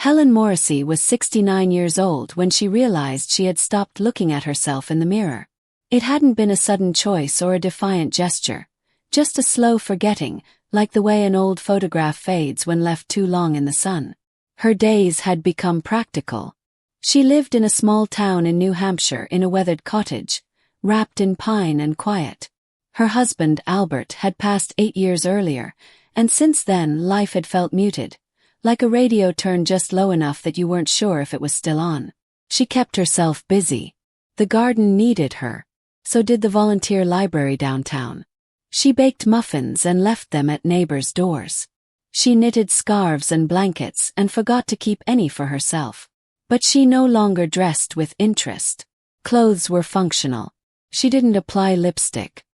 Helen Morrissey was 69 years old when she realized she had stopped looking at herself in the mirror. It hadn't been a sudden choice or a defiant gesture, just a slow forgetting, like the way an old photograph fades when left too long in the sun. Her days had become practical. She lived in a small town in New Hampshire in a weathered cottage, wrapped in pine and quiet. Her husband, Albert, had passed 8 years earlier, and since then life had felt muted, like a radio turned just low enough that you weren't sure if it was still on. She kept herself busy. The garden needed her. So did the volunteer library downtown. She baked muffins and left them at neighbors' doors. She knitted scarves and blankets and forgot to keep any for herself. But she no longer dressed with interest. Clothes were functional. She didn't apply lipstick.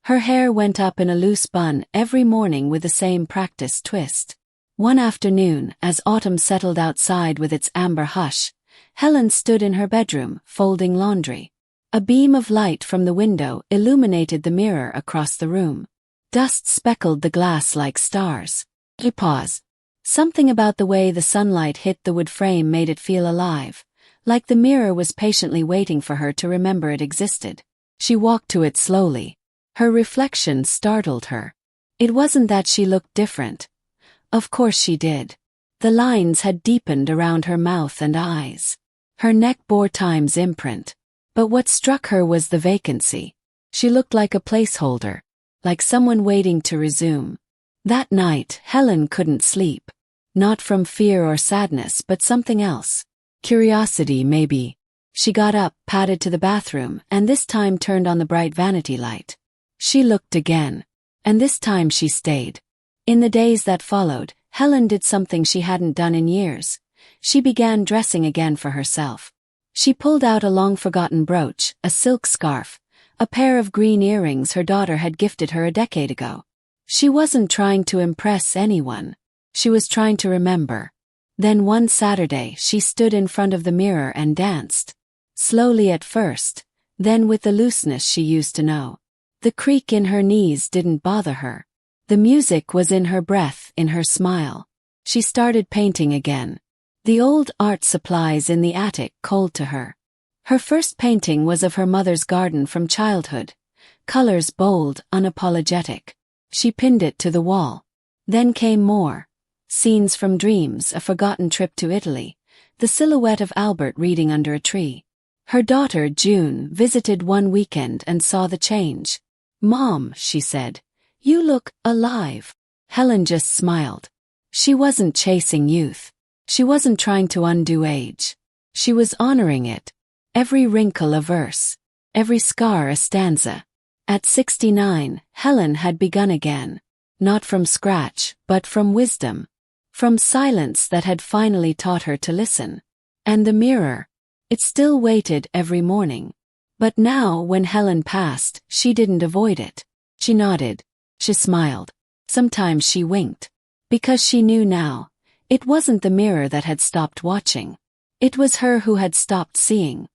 Her hair went up in a loose bun every morning with the same practiced twist. One afternoon, as autumn settled outside with its amber hush, Helen stood in her bedroom, folding laundry. A beam of light from the window illuminated the mirror across the room. Dust speckled the glass like stars. She paused. Something about the way the sunlight hit the wood frame made it feel alive, like the mirror was patiently waiting for her to remember it existed. She walked to it slowly. Her reflection startled her. It wasn't that she looked different. Of course she did. The lines had deepened around her mouth and eyes. Her neck bore time's imprint. But what struck her was the vacancy. She looked like a placeholder, like someone waiting to resume. That night, Helen couldn't sleep. Not from fear or sadness, but something else. Curiosity, maybe. She got up, padded to the bathroom, and this time turned on the bright vanity light. She looked again. And this time she stayed. In the days that followed, Helen did something she hadn't done in years. She began dressing again for herself. She pulled out a long-forgotten brooch, a silk scarf, a pair of green earrings her daughter had gifted her a decade ago. She wasn't trying to impress anyone. She was trying to remember. Then one Saturday she stood in front of the mirror and danced. Slowly at first, then with the looseness she used to know. The creak in her knees didn't bother her. The music was in her breath, in her smile. She started painting again. The old art supplies in the attic called to her. Her first painting was of her mother's garden from childhood. Colors bold, unapologetic. She pinned it to the wall. Then came more. Scenes from dreams, a forgotten trip to Italy, the silhouette of Albert reading under a tree. Her daughter, June, visited one weekend and saw the change. "Mom," she said, "you look alive." Helen just smiled. She wasn't chasing youth. She wasn't trying to undo age. She was honoring it. Every wrinkle a verse. Every scar a stanza. At 69, Helen had begun again. Not from scratch, but from wisdom. From silence that had finally taught her to listen. And the mirror. It still waited every morning. But now, when Helen passed, she didn't avoid it. She nodded. She smiled. Sometimes she winked. Because she knew now, it wasn't the mirror that had stopped watching. It was her who had stopped seeing.